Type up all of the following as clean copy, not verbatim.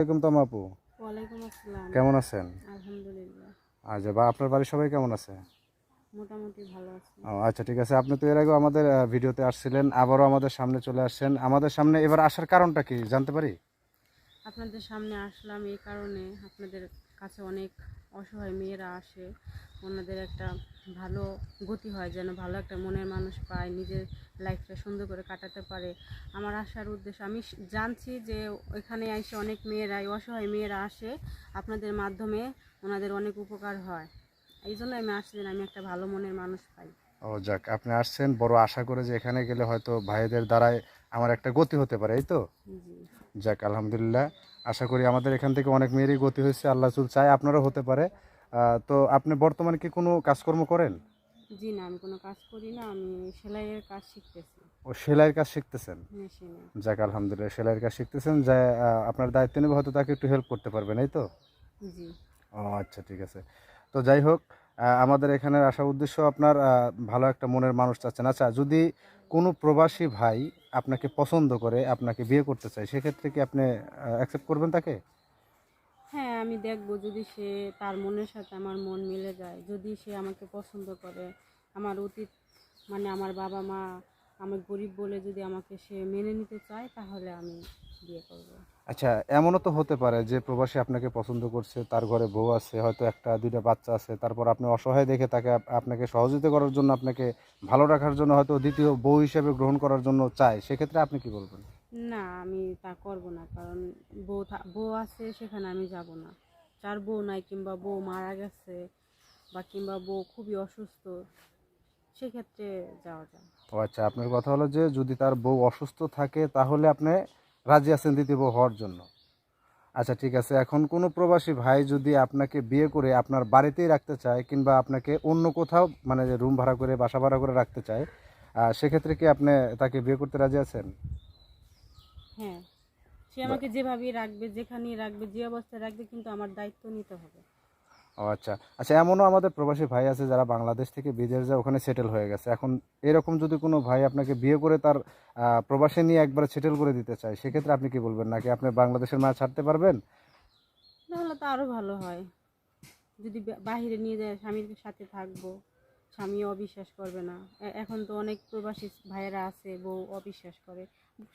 ওয়ালাইকুম তো আপু, ওয়ালাইকুম আসসালাম। কেমন আছেন? আলহামদুলিল্লাহ। আচ্ছা, বা আপনার বাড়ির সবাই কেমন আছে? মোটামুটি ভালো আছি। ও আচ্ছা, ঠিক আছে। আপনি তো এর আগেও আমাদের ভিডিওতে আসছিলেন, আবারও আমাদের সামনে চলে আসছেন। আমাদের সামনে এবার আসার কারণটা কি জানতে পারি? আপনাদের সামনে আসলাম এই কারণে, আপনাদের কাছে অনেক অসহায় মেয়েরা আসে, ওনাদের একটা ভালো গতি হয়, যেন ভালো একটা মনের মানুষ পায়, নিজের লাইফটা সুন্দর করে কাটাতে পারে। আমার আসার উদ্দেশ্য, আমি জানছি যে ওইখানে এসে অনেক মেয়েরাই, অসহায় মেয়েরা আসে, আপনাদের মাধ্যমে ওনাদের অনেক উপকার হয়। এই জন্য আমি আসছিলাম, আমি একটা ভালো মনের মানুষ পাই। ও যাক, আপনি আসছেন বড় আশা করে যে এখানে গেলে হয়তো ভাইদের দ্বারাই আমার একটা গতি হতে পারে, এই তো? জি। যাক, আলহামদুলিল্লাহ। আশা করি আমাদের এখান থেকে অনেক মেয়েরই গতি হয়েছে, আল্লাহ চুল চায় আপনারও হতে পারে। তো আপনি বর্তমানে কি কোনো কাজকর্ম করেন? জি না, আমি কোনো কাজ করি না, আমি সেলাইয়ের কাজ শিখতেছি ও সেলাইয়ের কাজ শিখতেছেন? মেশিনে। যাক, আলহামদুলিল্লাহ, সেলাইয়ের কাজ শিখতেছেন, যে আপনার দায়িত্ব নেবে, হয়তো তাকে একটু হেল্প করতে পারবেন, এই তো? জি। ও আচ্ছা, ঠিক আছে। তো যাই হোক, আমাদের এখানে আসার উদ্দেশ্য আপনার ভালো একটা মনের মানুষ চাচ্ছেন। আচ্ছা, যদি কোনো প্রবাসী ভাই আপনাকে পছন্দ করে আপনাকে বিয়ে করতে চায়, সেক্ষেত্রে কি আপনি অ্যাকসেপ্ট করবেন তাকে? হ্যাঁ, আমি দেখবো যদি সে, তার মনের সাথে আমার মন মিলে যায়, যদি সে আমাকে পছন্দ করে, আমার অতীত মানে আমার বাবা মা, আমি গরিব বলে যদি আমাকে সে মেনে নিতে চায়, তাহলে আমি বিয়ে করব। আচ্ছা, এমনও তো হতে পারে যে প্রবাসী আপনাকে পছন্দ করছে, তার ঘরে বউ আছে, হয়তো একটা দুইটা বাচ্চা আছে, তারপর আপনি অসহায় দেখে তাকে আপনাকে সহযোগিতা করার জন্য, আপনাকে ভালো রাখার জন্য হয়তো দ্বিতীয় বউ হিসেবে গ্রহণ করার জন্য চায়, সেক্ষেত্রে আপনি কি বলবেন? না, আমি তা করব না, কারণ বউ আছে সেখানে আমি যাব না। যার বউ নাই, কিংবা বউ মারা গেছে, বা কিংবা বউ খুবই অসুস্থ, সেক্ষেত্রে যাওয়া যায়। ও আচ্ছা, আপনার কথা হলো যে যদি তার বউ অসুস্থ থাকে তাহলে আপনি রাজি আছেন দ্বিতীয় বউ হওয়ার জন্য। আচ্ছা, ঠিক আছে। এখন কোনো প্রবাসী ভাই যদি আপনাকে বিয়ে করে আপনার বাড়িতেই রাখতে চায়, কিংবা আপনাকে অন্য কোথাও মানে যে রুম ভাড়া করে বাসা ভাড়া করে রাখতে চায়, সেক্ষেত্রে কি আপনি তাকে বিয়ে করতে রাজি আছেন? হ্যাঁ, সে বা- আমাকে যেভাবেই রাখবে, যেখানেই রাখবে, যে অবস্থায় রাখবে, কিন্তু আমার দায়িত্ব নিতে হবে। ও আচ্ছা। আচ্ছা, এমনও আমাদের প্রবাসী ভাই আছে যারা বাংলাদেশ থেকে বিদেশ যায়, ওখানে সেটেল হয়ে গেছে। এখন এরকম যদি কোনো ভাই আপনাকে বিয়ে করে তার প্রবাসে নিয়ে একবারে সেটেল করে দিতে চায়, সেক্ষেত্রে আপনি কি বলবেন? নাকি আপনি বাংলাদেশের মায়া ছাড়তে পারবেন? তাহলে তো আরো ভালো হয়। যদি বাহিরে নিয়ে যায়, স্বামীর সাথে থাকবো, স্বামী অবিশ্বাস করবে না। এখন তো অনেক প্রবাসী ভাইয়েরা আছে, বউ অবিশ্বাস করে।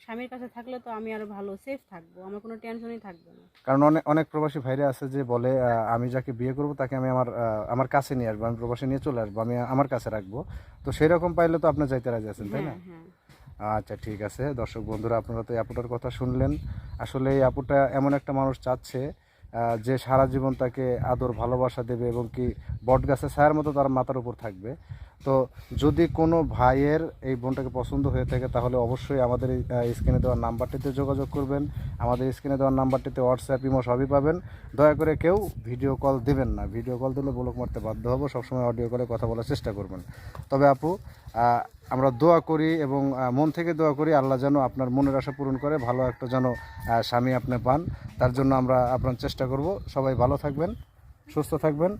স্বামীর কাছে থাকলে তো আমি আরো ভালো সেফ থাকবো, আমার কোনো টেনশনই থাকবে না। কারণ অনেক অনেক প্রবাসী ভাইরা আছে যে বলে, আমি যাকে বিয়ে করব তাকে আমি আমার কাছে নিয়ে আসবো, আমি প্রবাসে নিয়ে চলে আসবো, আমি আমার কাছে রাখবো। তো সেরকম পাইলে তো আপনি যাইতে রাজি আছেন, তাই না? হ্যাঁ, হ্যাঁ। আচ্ছা, ঠিক আছে। দর্শক বন্ধুরা, আপনারা তো এই আপুটার কথা শুনলেন। আসলে এই আপুটা এমন একটা মানুষ চাচ্ছে যে সারা জীবন তাকে আদর ভালোবাসা দেবে, এবং কি বট গাছের ছায়ার মতো তার মাথার উপর থাকবে। তো যদি কোনো ভাইয়ের এই বোনটাকে পছন্দ হয়ে থাকে, তাহলে অবশ্যই আমাদের এই স্ক্রিনে দেওয়ার নাম্বারটিতে যোগাযোগ করবেন। আমাদের স্ক্রিনে দেওয়ার নাম্বারটিতে হোয়াটসঅ্যাপ, ইমো সবই পাবেন। দয়া করে কেউ ভিডিও কল দেবেন না, ভিডিও কল দিলে ব্লক মারতে বাধ্য হবো। সবসময় অডিও কলে কথা বলার চেষ্টা করবেন। তবে আপু, আমরা দোয়া করি এবং মন থেকে দোয়া করি আল্লাহ যেন আপনার মনের আশা পূরণ করে, ভালো একটা যেন স্বামী আপনি পান। তার জন্য আমরা আপনার চেষ্টা করব। সবাই ভালো থাকবেন, সুস্থ থাকবেন।